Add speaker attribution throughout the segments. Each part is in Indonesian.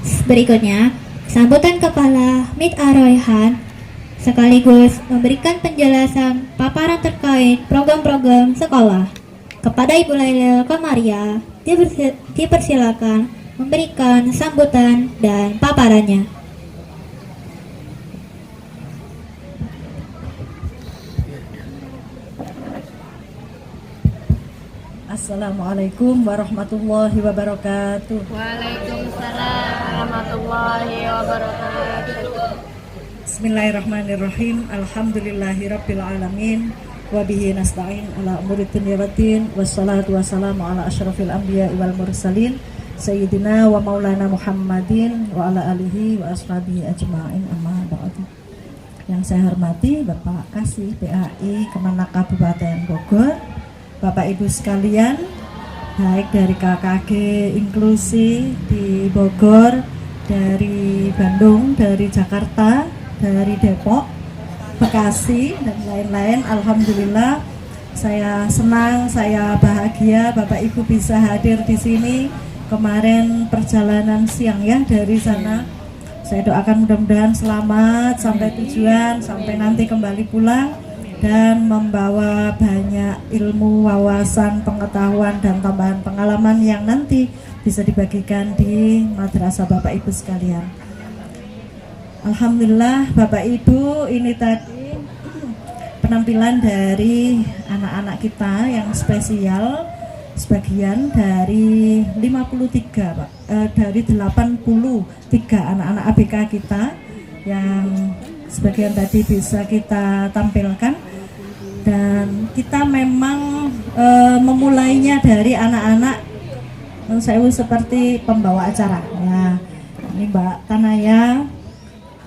Speaker 1: Berikutnya, sambutan Kepala Mit Ar-Rayhan sekaligus memberikan penjelasan paparan terkait program-program sekolah. Kepada Ibu Laila Komaria, dipersilakan memberikan sambutan dan paparannya.
Speaker 2: Assalamualaikum warahmatullahi wabarakatuh.
Speaker 3: Waalaikumsalam warahmatullahi wabarakatuh.
Speaker 2: Bismillahirrahmanirrahim. Alhamdulillahirabbil alamin. Wa bihi nasta'in ala umuri dunya waddin. Wassalatu wassalamu ala asyrafil anbiya'i wal mursalin sayyidina wa maulana Muhammadin wa ala alihi wa ashabihi ajma'in, amma ba'du. Yang saya hormati Bapak Kasih PAI Kemenak Kabupaten Bogor, Bapak Ibu sekalian, baik dari KKG Inklusi di Bogor, dari Bandung, dari Jakarta, dari Depok, Bekasi, dan lain-lain. Alhamdulillah, saya senang, saya bahagia Bapak Ibu bisa hadir di sini. Kemarin perjalanan siang ya dari sana. Saya doakan mudah-mudahan selamat sampai tujuan, sampai nanti kembali pulang dan membawa banyak ilmu, wawasan, pengetahuan, dan tambahan pengalaman yang nanti bisa dibagikan di madrasah Bapak Ibu sekalian. Alhamdulillah Bapak Ibu, ini tadi penampilan dari anak-anak kita yang spesial, sebagian dari 53 Pak, dari 83 anak-anak ABK kita yang sebagian tadi bisa kita tampilkan. Dan kita memang memulainya dari anak-anak saya seperti pembawa acara ya. Ini Mbak Tanaya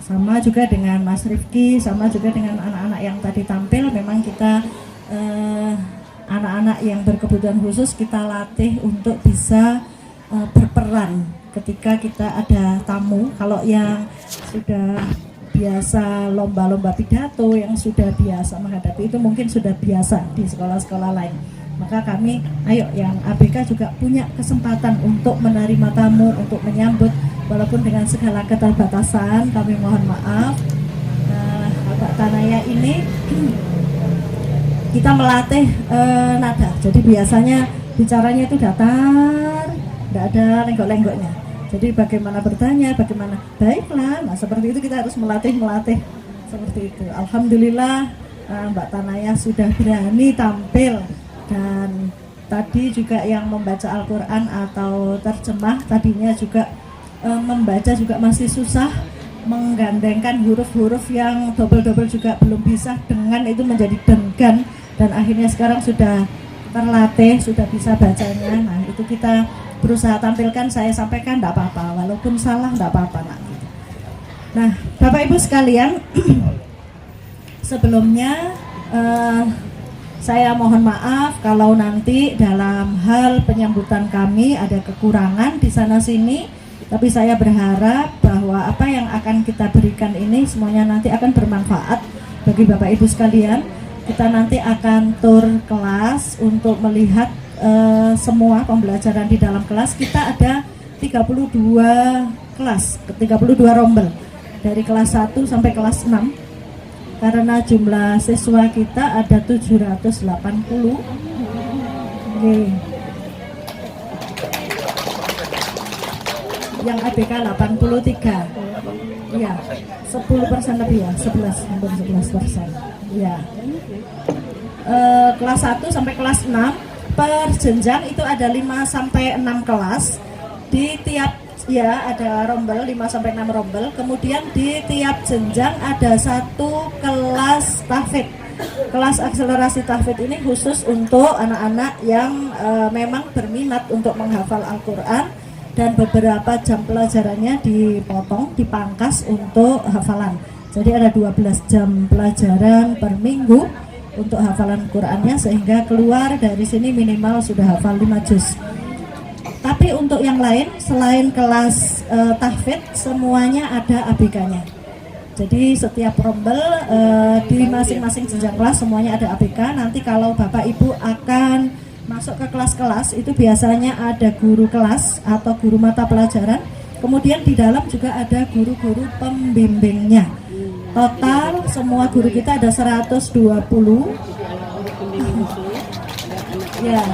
Speaker 2: sama juga dengan Mas Rifki, sama juga dengan anak-anak yang tadi tampil. Memang kita anak-anak yang berkebutuhan khusus kita latih untuk bisa berperan ketika kita ada tamu. Kalau yang sudah biasa lomba-lomba pidato, yang sudah biasa menghadapi itu mungkin sudah biasa di sekolah-sekolah lain. Maka kami, ayo yang ABK juga punya kesempatan untuk menerima tamu, untuk menyambut, walaupun dengan segala keterbatasan, kami mohon maaf. Nah, Mbak Tanaya ini kita melatih nada, jadi biasanya bicaranya itu datar, tidak ada lenggok-lenggoknya. Jadi bagaimana bertanya, bagaimana baiklah, nah seperti itu kita harus melatih seperti itu. Alhamdulillah Mbak Tanaya sudah berani tampil, dan tadi juga yang membaca Al-Quran atau terjemah tadinya juga membaca juga masih susah, menggandengkan huruf-huruf yang double-double juga belum bisa, dengan itu menjadi denggan, dan akhirnya sekarang sudah terlatih, sudah bisa bacanya. Nah itu kita berusaha tampilkan, saya sampaikan tidak apa-apa, walaupun salah tidak apa-apa nak. Nah Bapak Ibu sekalian, sebelumnya saya mohon maaf kalau nanti dalam hal penyambutan kami ada kekurangan di sana sini, tapi saya berharap bahwa apa yang akan kita berikan ini semuanya nanti akan bermanfaat bagi Bapak Ibu sekalian. Kita nanti akan tur kelas untuk melihat semua pembelajaran di dalam kelas. Kita ada 32 kelas, 32 rombel dari kelas 1 sampai kelas 6, karena jumlah siswa kita ada 780. Oke. Yang ABK 83. Iya, 10% lebih ya, 11, hampir 11%. Iya. Kelas 1 sampai kelas 6 per jenjang itu ada 5 sampai 6 kelas. Di tiap ya ada rombel 5 sampai 6 rombel. Kemudian di tiap jenjang ada 1 kelas tahfidz. Kelas akselerasi tahfidz ini khusus untuk anak-anak yang memang berminat untuk menghafal Al-Qur'an, dan beberapa jam pelajarannya dipotong, dipangkas untuk hafalan. Jadi ada 12 jam pelajaran per minggu untuk hafalan Qur'annya, sehingga keluar dari sini minimal sudah hafal 5 juz. Tapi untuk yang lain selain kelas tahfidz, semuanya ada ABK-nya. Jadi setiap rombel di masing-masing jenjang kelas semuanya ada ABK. Nanti kalau Bapak Ibu akan masuk ke kelas-kelas itu biasanya ada guru kelas atau guru mata pelajaran. Kemudian di dalam juga ada guru-guru pembimbingnya. Total semua guru kita ada 120. Ya,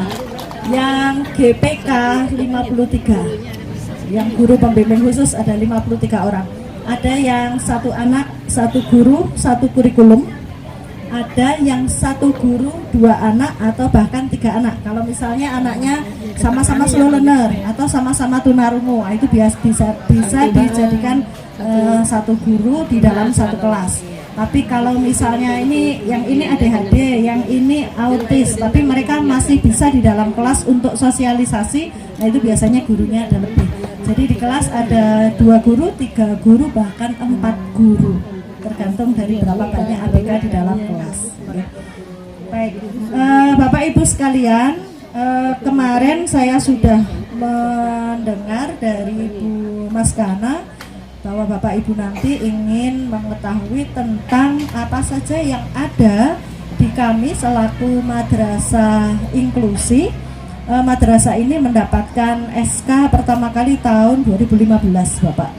Speaker 2: yang GPK 53. Yang guru pembimbing khusus ada 53 orang. Ada yang satu anak, satu guru, satu kurikulum. Ada yang satu guru, 2 anak atau bahkan 3 anak. Kalau misalnya anaknya sama-sama slow learner atau sama-sama tunarungu, itu bisa dijadikan satu guru di dalam satu kelas. Tapi kalau misalnya yang ini ADHD, yang ini autis, tapi mereka masih bisa di dalam kelas untuk sosialisasi, nah itu biasanya gurunya ada lebih. Jadi di kelas ada 2 guru, 3 guru, bahkan 4 guru, tergantung dari berapa banyak ABK di dalam kelas. Baik, Bapak Ibu sekalian, kemarin saya sudah mendengar dari Bu Mas Kana bahwa Bapak Ibu nanti ingin mengetahui tentang apa saja yang ada di kami selaku madrasah inklusi. Madrasah ini mendapatkan SK pertama kali tahun 2015, Bapak,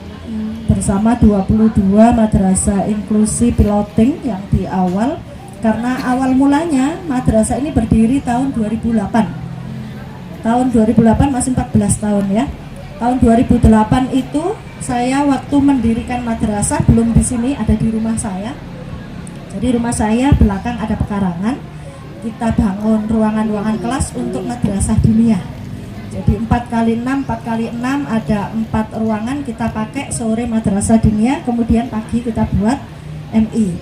Speaker 2: bersama 22 madrasah inklusi piloting yang di awal, karena awal mulanya madrasah ini berdiri tahun 2008. Tahun 2008 masih 14 tahun ya. Tahun 2008 itu saya waktu mendirikan madrasah belum di sini, ada di rumah saya. Jadi rumah saya belakang ada pekarangan. Kita bangun ruangan-ruangan kelas untuk madrasah dunia. Jadi 4x6 ada 4 ruangan kita pakai. Sore madrasah dunia, kemudian pagi kita buat MI.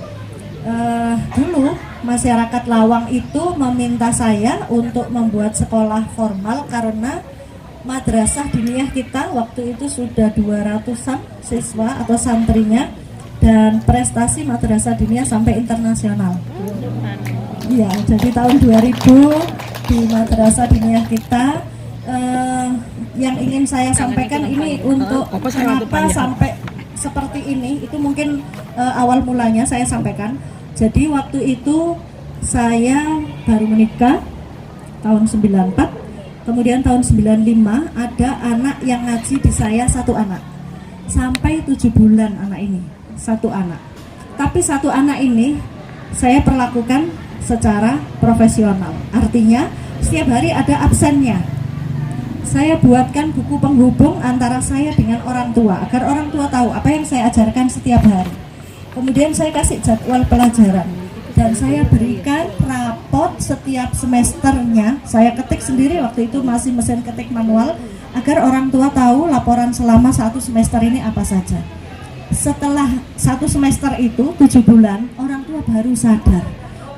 Speaker 2: Dulu masyarakat Lawang itu meminta saya untuk membuat sekolah formal karena madrasah diniyah kita waktu itu sudah 200-an siswa atau santrinya, dan prestasi madrasah diniyah sampai internasional. Iya, jadi tahun 2000 di madrasah diniyah kita, yang ingin saya sampaikan ini untuk kenapa sampai seperti ini, itu mungkin awal mulanya saya sampaikan. Jadi waktu itu saya baru menikah tahun 94. Kemudian tahun 95 ada anak yang ngaji di saya, 1 anak. Sampai 7 bulan anak ini, 1 anak. Tapi 1 anak ini saya perlakukan secara profesional. Artinya setiap hari ada absennya. Saya buatkan buku penghubung antara saya dengan orang tua, agar orang tua tahu apa yang saya ajarkan setiap hari. Kemudian saya kasih jadwal pelajaran. Dan saya berikan rapot setiap semesternya. Saya ketik sendiri, waktu itu masih mesin ketik manual, agar orang tua tahu laporan selama 1 semester ini apa saja. Setelah 1 semester itu 7 bulan, orang tua baru sadar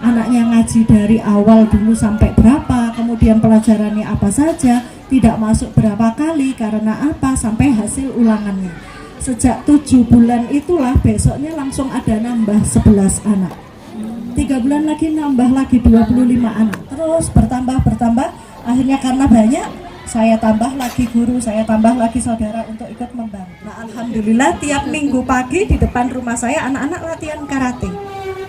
Speaker 2: anaknya ngaji dari awal dulu sampai berapa, kemudian pelajarannya apa saja, tidak masuk berapa kali, karena apa, sampai hasil ulangannya. Sejak 7 bulan itulah besoknya langsung ada nambah 11 anak. 3 bulan lagi nambah lagi 25 anak, terus bertambah. Akhirnya karena banyak, saya tambah lagi guru, saya tambah lagi saudara untuk ikut membantu. Nah, alhamdulillah tiap minggu pagi di depan rumah saya anak-anak latihan karate.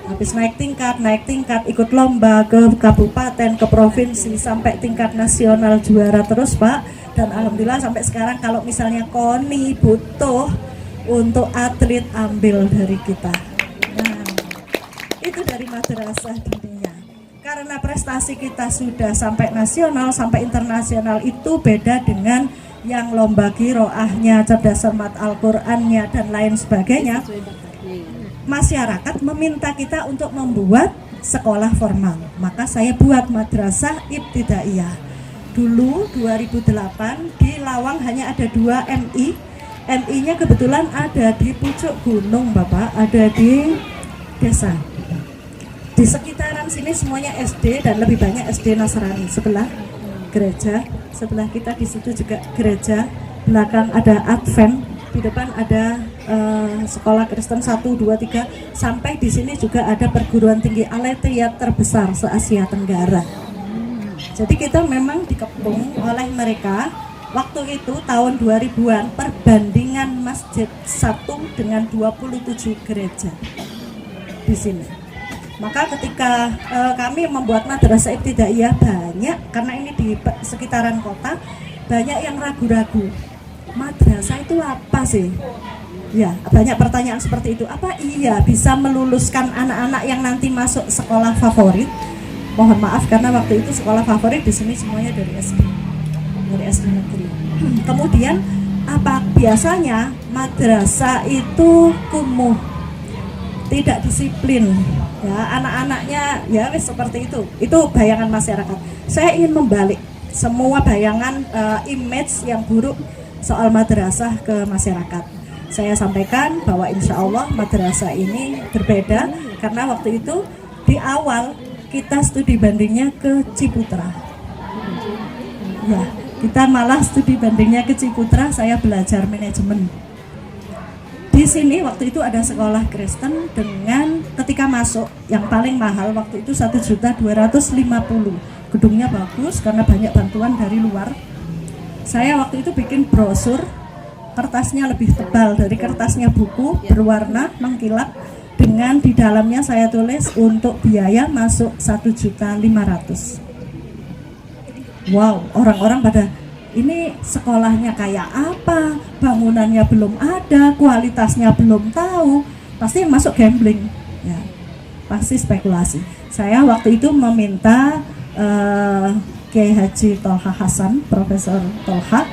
Speaker 2: Habis naik tingkat, ikut lomba ke kabupaten, ke provinsi, sampai tingkat nasional juara terus, Pak. Dan alhamdulillah sampai sekarang kalau misalnya KONI butuh untuk atlet, ambil dari kita. Itu dari madrasah dunia. Karena prestasi kita sudah sampai nasional, sampai internasional, itu beda dengan yang lomba qiraahnya, cerdas cermat Al-Qur'annya dan lain sebagainya. Masyarakat meminta kita untuk membuat sekolah formal. Maka saya buat madrasah ibtidaiyah. Dulu 2008 di Lawang hanya ada 2 MI. MI-nya kebetulan ada di pucuk gunung, Bapak, ada di desa. Di sekitaran sini semuanya SD dan lebih banyak SD Nasrani. Sebelah gereja, sebelah kita di situ juga gereja. Belakang ada Advent, di depan ada sekolah Kristen 1, 2, 3. Sampai di sini juga ada perguruan tinggi Al-Tiyat terbesar se-Asia Tenggara. Jadi kita memang dikepung oleh mereka. Waktu itu tahun 2000-an perbandingan masjid 1 dengan 27 gereja di sini. Maka ketika kami membuat madrasah ibtidaiyah, banyak, karena ini di sekitaran kota, banyak yang ragu-ragu. madrasah itu apa sih? Ya, banyak pertanyaan seperti itu. Apa iya bisa meluluskan anak-anak yang nanti masuk sekolah favorit? Mohon maaf karena waktu itu sekolah favorit di sini semuanya dari SD negeri. Kemudian apa biasanya madrasah itu kumuh, tidak disiplin, ya anak-anaknya ya wis seperti itu. Itu bayangan masyarakat. Saya ingin membalik semua bayangan image yang buruk soal madrasah ke masyarakat. Saya sampaikan bahwa insya Allah madrasah ini berbeda karena waktu itu di awal kita studi bandingnya ke Ciputra. Ya, kita malah studi bandingnya ke Ciputra, saya belajar manajemen. Di sini waktu itu ada sekolah Kristen dengan ketika masuk yang paling mahal waktu itu 1.250.000. Gedungnya bagus karena banyak bantuan dari luar. Saya waktu itu bikin brosur, kertasnya lebih tebal dari kertasnya buku, berwarna, mengkilap, dengan di dalamnya saya tulis untuk biaya masuk 1.500.000. Wow, orang-orang pada ini sekolahnya kayak apa, bangunannya belum ada, kualitasnya belum tahu, pasti masuk gambling, ya, pasti spekulasi. Saya waktu itu meminta Kiai Haji Tolha Hasan, Profesor Tolha,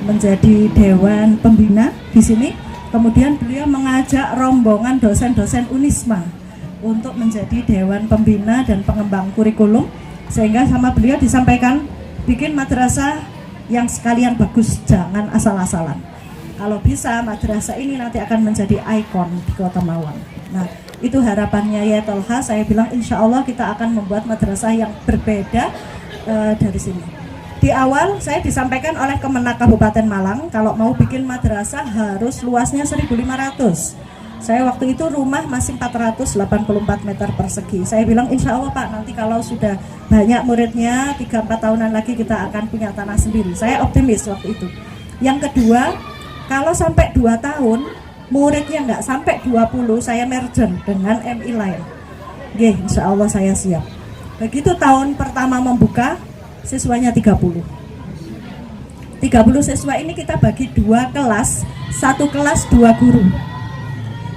Speaker 2: menjadi dewan pembina di sini. Kemudian beliau mengajak rombongan dosen-dosen Unisma untuk menjadi dewan pembina dan pengembang kurikulum, sehingga sama beliau disampaikan bikin madrasah yang sekalian bagus, jangan asal-asalan. Kalau bisa madrasah ini nanti akan menjadi ikon di Kota Malang. Nah, itu harapannya ya Tolha. Saya bilang insya Allah kita akan membuat madrasah yang berbeda dari sini. Di awal saya disampaikan oleh Kemenak Kabupaten Malang kalau mau bikin madrasah harus luasnya 1.500. Saya waktu itu rumah masih 484 meter persegi. Saya bilang insya Allah Pak, nanti kalau sudah banyak muridnya 3-4 tahunan lagi kita akan punya tanah sendiri. Saya optimis waktu itu. Yang kedua, kalau sampai 2 tahun muridnya nggak sampai 20, saya mergen dengan MI lain. Oke, insya Allah saya siap. Begitu tahun pertama membuka, siswanya 30 siswa ini kita bagi 2 kelas, 1 kelas 2 guru.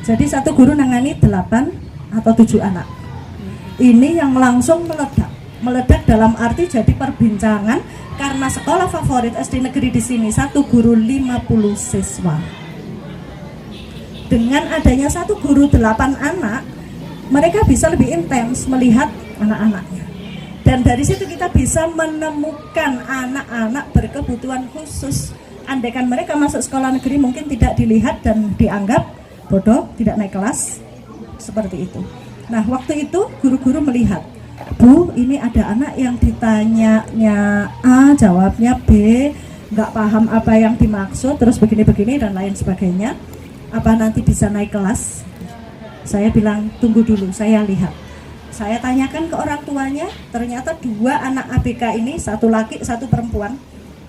Speaker 2: Jadi 1 guru nangani 8 atau 7 anak. Ini yang langsung meledak dalam arti jadi perbincangan karena sekolah favorit SD negeri di sini 1 guru 50 siswa. Dengan adanya 1 guru 8 anak, mereka bisa lebih intens melihat anak-anaknya. Dan dari situ kita bisa menemukan anak-anak berkebutuhan khusus. Andaikan mereka masuk sekolah negeri mungkin tidak dilihat dan dianggap bodoh, tidak naik kelas, seperti itu. Nah, waktu itu guru-guru melihat, Bu, ini ada anak yang ditanyanya A, jawabnya B, nggak paham apa yang dimaksud, terus begini-begini dan lain sebagainya. Apa nanti bisa naik kelas? Saya bilang, tunggu dulu, saya lihat. Saya tanyakan ke orang tuanya, ternyata 2 anak ABK ini, 1 laki, 1 perempuan,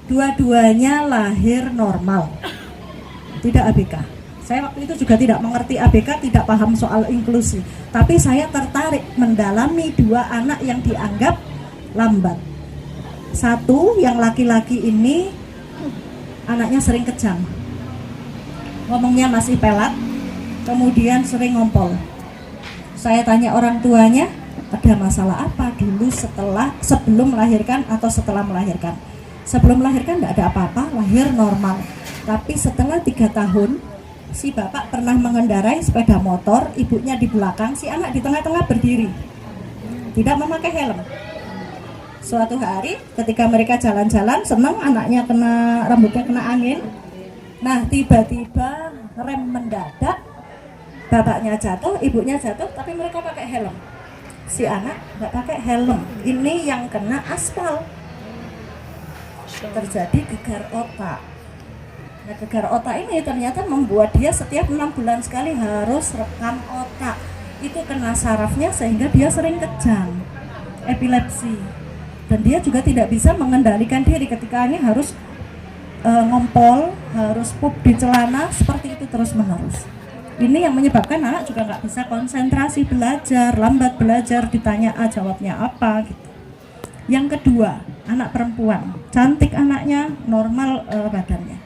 Speaker 2: dua-duanya lahir normal, tidak ABK. Saya waktu itu juga tidak mengerti ABK, tidak paham soal inklusi, tapi saya tertarik mendalami 2 anak yang dianggap lambat. 1 yang laki-laki ini anaknya sering kejam, ngomongnya masih pelat, kemudian sering ngompol. Saya tanya orang tuanya, ada masalah apa dulu sebelum melahirkan atau setelah melahirkan? Sebelum melahirkan tidak ada apa-apa, lahir normal. Tapi setelah 3 tahun, si bapak pernah mengendarai sepeda motor, ibunya di belakang, si anak di tengah-tengah berdiri, tidak memakai helm. Suatu hari ketika mereka jalan-jalan, senang anaknya rambutnya kena angin. Nah, tiba-tiba rem mendadak, bapaknya jatuh, ibunya jatuh, tapi mereka pakai helm. Si anak nggak pakai helm. Ini yang kena aspal. Terjadi gegar otak. Nah, gegar otak ini ternyata membuat dia setiap 6 bulan sekali harus rekam otak. Itu kena sarafnya sehingga dia sering kejang, epilepsi. Dan dia juga tidak bisa mengendalikan diri ketika ini harus ngompol, harus pup di celana, seperti itu terus-menerus. Ini yang menyebabkan anak juga nggak bisa konsentrasi belajar, lambat belajar, ditanya A jawabnya apa gitu. Yang kedua, anak perempuan, cantik anaknya, normal badannya.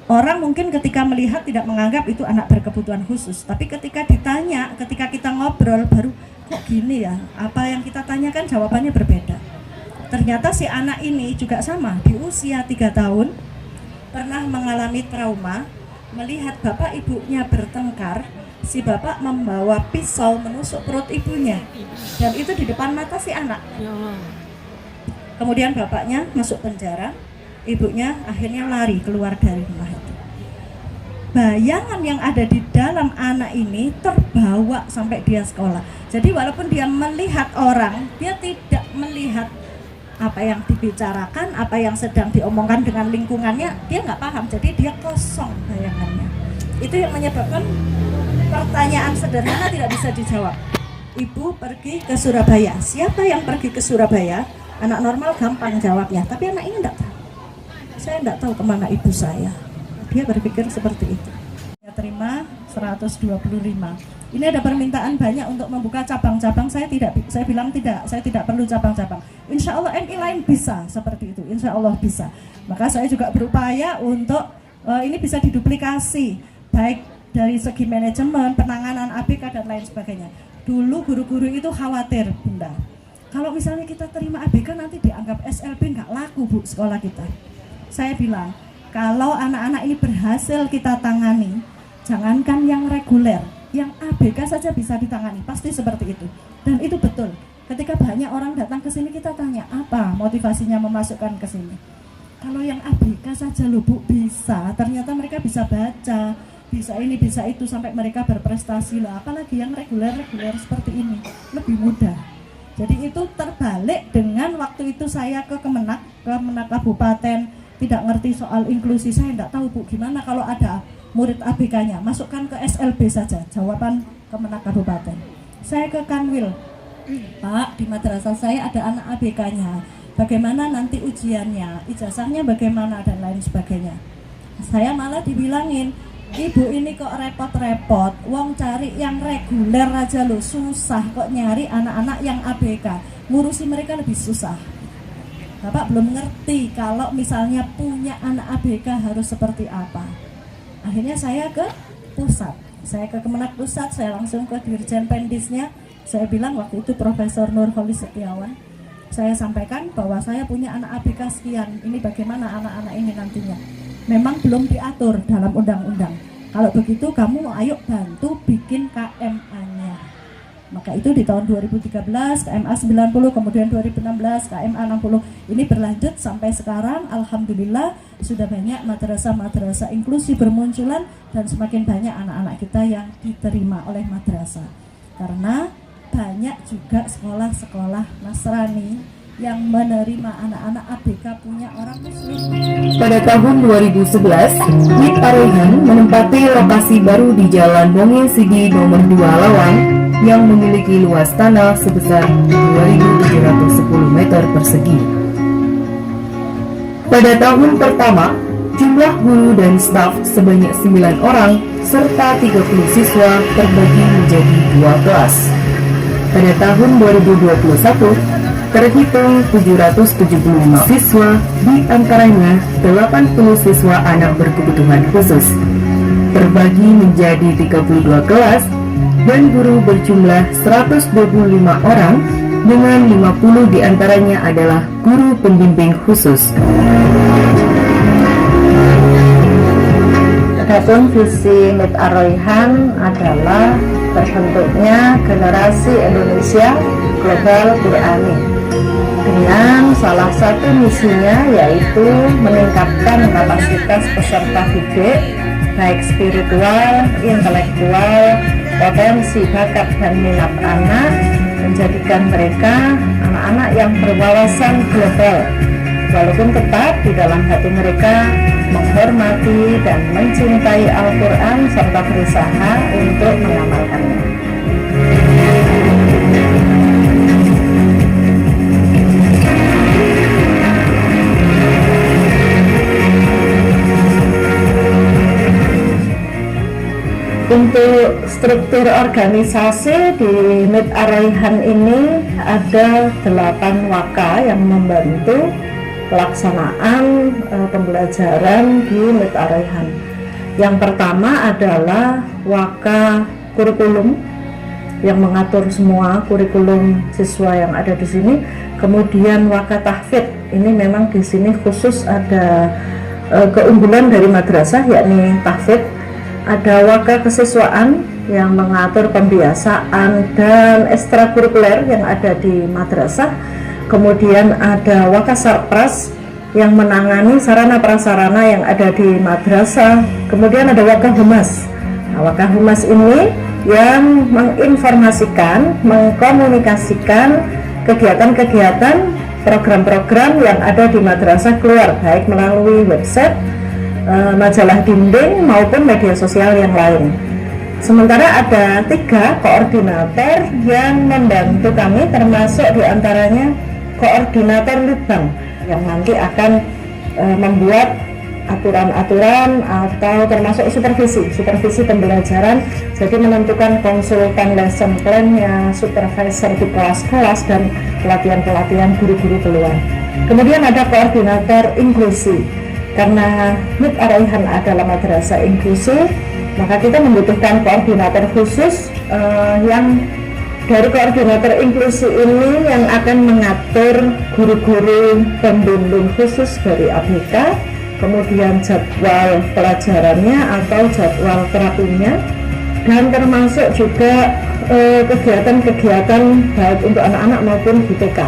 Speaker 2: Orang mungkin ketika melihat tidak menganggap itu anak berkebutuhan khusus, tapi ketika ditanya, ketika kita ngobrol baru kok gini ya, apa yang kita tanyakan jawabannya berbeda. Ternyata si anak ini juga sama, di usia 3 tahun pernah mengalami trauma melihat bapak ibunya bertengkar. Si bapak membawa pisau menusuk perut ibunya, dan itu di depan mata si anak. Kemudian bapaknya masuk penjara, ibunya akhirnya lari keluar dari rumah itu. Bayangan yang ada di dalam anak ini terbawa sampai dia sekolah. Jadi walaupun dia melihat orang, dia tidak melihat apa yang dibicarakan, apa yang sedang diomongkan dengan lingkungannya, dia nggak paham. Jadi dia kosong bayangannya. Itu yang menyebabkan pertanyaan sederhana tidak bisa dijawab. Ibu pergi ke Surabaya. Siapa yang pergi ke Surabaya? Anak normal gampang jawabnya, tapi anak ini enggak tahu. Saya enggak tahu kemana ibu saya. Dia berpikir seperti itu. Saya terima 125. Ini ada permintaan banyak untuk membuka cabang-cabang. Saya bilang tidak, saya tidak perlu cabang-cabang. Insya Allah MI lain bisa seperti itu. Insya Allah bisa. Maka saya juga berupaya untuk ini bisa diduplikasi, baik dari segi manajemen, penanganan ABK dan lain sebagainya. Dulu guru-guru itu khawatir, Bunda. Kalau misalnya kita terima ABK nanti dianggap SLB nggak laku, Bu, sekolah kita. Saya bilang, kalau anak-anak ini berhasil kita tangani, jangankan yang reguler, yang ABK saja bisa ditangani, pasti seperti itu. Dan itu betul. Ketika banyak orang datang ke sini, kita tanya, apa motivasinya memasukkan ke sini? Kalau yang ABK saja loh, Bu, bisa. Ternyata mereka bisa baca, bisa ini, bisa itu, sampai mereka berprestasi lah. Apalagi yang reguler-reguler seperti ini, lebih mudah. Jadi itu terbalik dengan waktu itu saya ke Kemenak Kabupaten, tidak ngerti soal inklusi. Saya tidak tahu, Bu, gimana kalau ada murid ABK-nya, masukkan ke SLB saja. Jawaban Kemenak Kabupaten. Saya ke Kanwil, Pak, di madrasah saya ada anak ABK-nya, bagaimana nanti ujiannya, ijazahnya bagaimana, dan lain sebagainya. Saya malah dibilangin, Ibu ini kok repot-repot, wong cari yang reguler aja loh susah, kok nyari anak-anak yang ABK, ngurusi mereka lebih susah. Bapak belum ngerti kalau misalnya punya anak ABK harus seperti apa. Akhirnya saya ke pusat, saya ke Kemenak Pusat, saya langsung ke Dirjen Pendisnya. Saya bilang waktu itu Profesor Nurholis Setiawan, saya sampaikan bahwa saya punya anak ABK sekian, ini bagaimana anak-anak ini nantinya. Memang belum diatur dalam undang-undang. Kalau begitu kamu ayo bantu bikin KMA-nya. Maka itu di tahun 2013 KMA 90, kemudian 2016 KMA 60. Ini berlanjut sampai sekarang. Alhamdulillah sudah banyak madrasah-madrasah inklusi bermunculan dan semakin banyak anak-anak kita yang diterima oleh madrasah. Karena banyak juga sekolah-sekolah Nasrani yang menerima anak-anak ABK punya orang Muslim.
Speaker 4: Pada tahun 2011, MIT Ar-Rayhan menempati lokasi baru di Jalan Bonge Sigi nomor 2 Lawang yang memiliki luas tanah sebesar 2.710 meter persegi. Pada tahun pertama, jumlah guru dan staf sebanyak 9 orang serta 30 siswa terbagi menjadi 2 kelas. Pada tahun 2021, terhitung 775 siswa, di antaranya 80 siswa anak berkebutuhan khusus, terbagi menjadi 32 kelas, dan guru berjumlah 125 orang, dengan 50 di antaranya adalah guru pembimbing khusus.
Speaker 5: Adapun visi MIT Ar-Rayhan adalah terbentuknya generasi Indonesia Global Qur'ani dengan salah satu misinya yaitu meningkatkan kapasitas peserta didik baik spiritual, intelektual, potensi bakat dan minat anak, menjadikan mereka anak-anak yang berwawasan global walaupun tetap di dalam hati mereka menghormati dan mencintai Al-Quran serta berusaha untuk mengamalkannya. Untuk struktur organisasi di MIT Ar-Rayhan ini ada 8 waka yang membantu. pelaksanaan pembelajaran di MIT Ar-Rayhan. Yang pertama adalah waka kurikulum yang mengatur semua kurikulum siswa yang ada di sini. Kemudian waka tahfidz, ini memang di sini khusus ada keunggulan dari madrasah yakni tahfidz. Ada waka kesiswaan yang mengatur pembiasaan dan ekstrakurikuler yang ada di madrasah. Kemudian ada waka sarpras yang menangani sarana prasarana yang ada di madrasah. Kemudian ada waka humas. Nah, waka humas ini yang menginformasikan, mengkomunikasikan kegiatan-kegiatan, program-program yang ada di madrasah keluar, baik melalui website, majalah dinding maupun media sosial yang lain. Sementara ada 3 koordinator yang membantu kami, termasuk diantaranya koordinator litbang yang nanti akan membuat aturan-aturan atau termasuk supervisi pembelajaran, jadi menentukan konsultan lesson plan-nya, supervisor di kelas-kelas, dan pelatihan-pelatihan guru-guru keluar. Kemudian ada koordinator inklusi. Karena MIT Ar-Rayhan adalah madrasah inklusi, maka kita membutuhkan koordinator khusus yang dari koordinator inklusi ini yang akan mengatur guru-guru pembimbing khusus dari ABK, kemudian jadwal pelajarannya atau jadwal terapinya, dan termasuk juga kegiatan-kegiatan baik untuk anak-anak maupun di TK.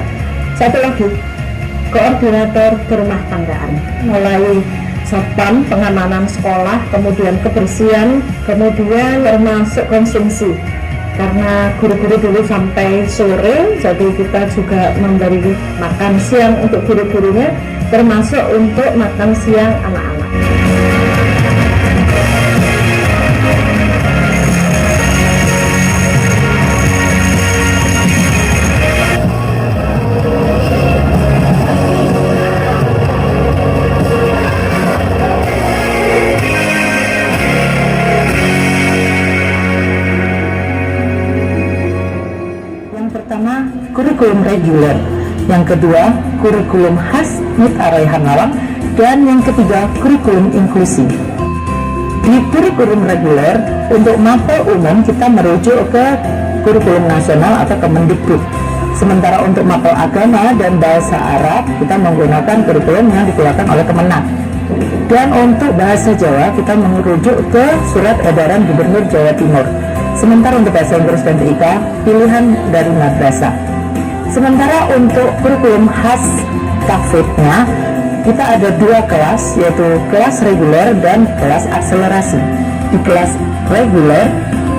Speaker 5: Satu lagi, koordinator berumah tanggaan, mulai satpam pengamanan sekolah, kemudian kebersihan, kemudian termasuk konsumsi. Karena guru-guru dulu sampai sore, jadi kita juga memberi makan siang untuk guru-gurunya, termasuk untuk makan siang anak-anak. Yang pertama, kurikulum reguler. Yang kedua, kurikulum khas MIT Ar-Rayhan Malang, dan yang ketiga, kurikulum inklusi. Di kurikulum reguler, untuk mapel umum kita merujuk ke kurikulum nasional atau Kemendikbud. Sementara untuk mapel agama dan bahasa Arab, kita menggunakan kurikulum yang dikeluarkan oleh Kemenak. Dan untuk bahasa Jawa, kita merujuk ke Surat Edaran Gubernur Jawa Timur. Sementara untuk bahasa Inggris dan TIK, pilihan dari madrasah. Sementara untuk kurikulum khas tahfidznya, kita ada 2 kelas, yaitu kelas reguler dan kelas akselerasi. Di kelas reguler,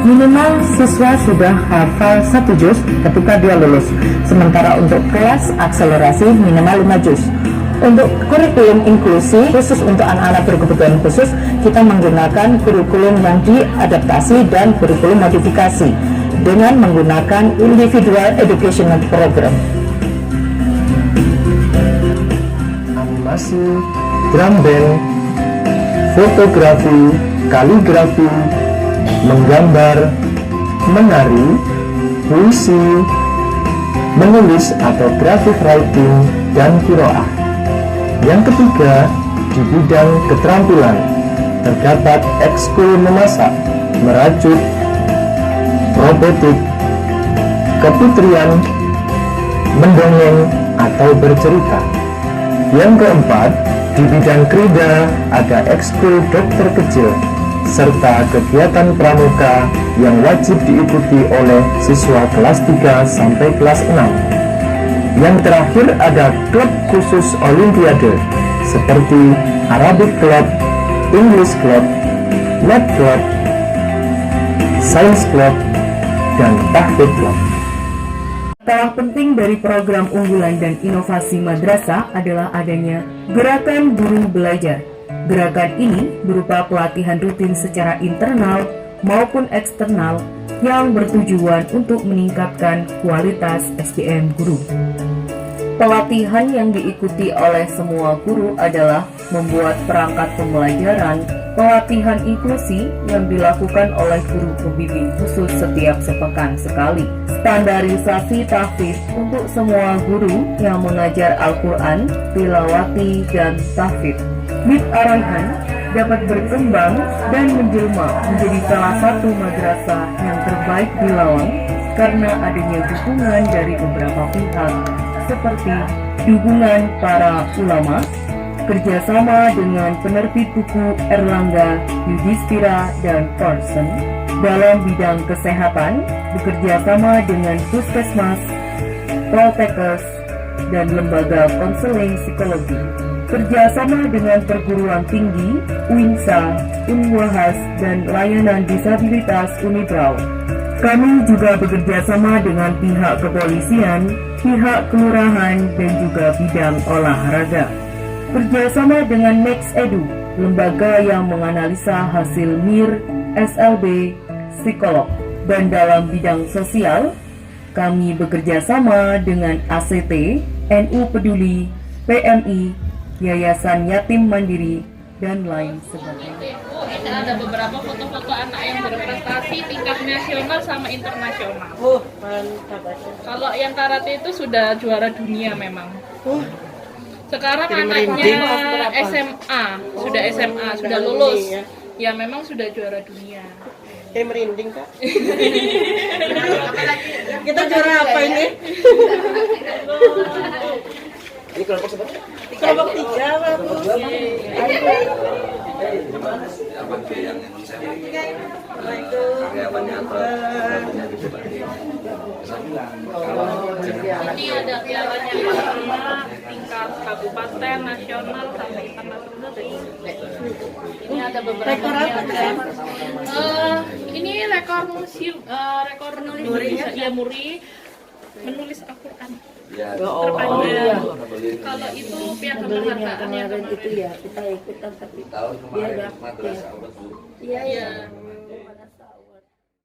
Speaker 5: minimal siswa sudah hafal 1 juz ketika dia lulus. Sementara untuk kelas akselerasi minimal 5 juz. Untuk kurikulum inklusi, khusus untuk anak-anak berkebutuhan khusus, kita menggunakan kurikulum yang diadaptasi dan kurikulum modifikasi dengan menggunakan individual educational program.
Speaker 6: Animasi, drum band, fotografi, kaligrafi, menggambar, menari, puisi, menulis atau graphic writing, dan qiraah. Yang ketiga, di bidang keterampilan terdapat ekskul memasak, merajut, robotik, keputrian, mendongeng atau bercerita. Yang keempat, di bidang krida ada ekskul dokter kecil serta kegiatan pramuka yang wajib diikuti oleh siswa kelas 3 sampai kelas 6. Yang terakhir ada klub khusus olimpiade seperti Arabic Club, English Club, Math Club, Science Club, dan Tahfidz Club.
Speaker 4: Tahap penting dari program unggulan dan inovasi madrasah adalah adanya Gerakan Guru Belajar. Gerakan ini berupa pelatihan rutin secara internal maupun eksternal yang bertujuan untuk meningkatkan kualitas SDM guru. Pelatihan yang diikuti oleh semua guru adalah membuat perangkat pembelajaran, pelatihan inklusi yang dilakukan oleh guru pembimbing khusus setiap sepekan sekali, standarisasi tahfiz untuk semua guru yang mengajar Al-Quran, tilawati, dan tahfiz. MIT Ar-Rayhan dapat berkembang dan menjelma menjadi salah satu madrasah yang terbaik di Lawang karena adanya dukungan dari beberapa pihak seperti dukungan para ulama, kerjasama dengan penerbit buku Erlangga, Yudhistira, dan Thorsten. Dalam bidang kesehatan, bekerjasama dengan puskesmas, Poltekkes, dan lembaga konseling psikologi. Kerjasama dengan perguruan tinggi, UINSA, Unwahas, dan layanan disabilitas Unibrau. Kami juga bekerjasama dengan pihak kepolisian, pihak kelurahan, dan juga bidang olahraga. Kerjasama dengan Next Edu, lembaga yang menganalisa hasil MIR, SLB, psikolog. Dan dalam bidang sosial, kami bekerjasama dengan ACT, NU Peduli, PMI, Yayasan Yatim Mandiri, dan lain sebagainya.
Speaker 7: Ini ada beberapa foto-foto anak yang berprestasi tingkat nasional sama internasional.
Speaker 3: Mantap.
Speaker 7: Kalau yang karate itu sudah juara dunia memang. Sekarang anaknya SMA, sudah lulus. Ya memang sudah juara dunia.
Speaker 3: Kayak merinding, Kak. Kita juara apa ini?
Speaker 6: Ini kelompok seperti
Speaker 3: Kelompok 3, Pak.
Speaker 7: Ini ada pialanya anak tingkat kabupaten, nasional, sampai internasional. Ini ada beberapa ini rekor museum, rekor menulis Muri menulis Al-Quran terpanjang. Kalau itu piagam penghargaan yang
Speaker 3: itu ya kita ikutan tapi dia dapat.
Speaker 7: Iya.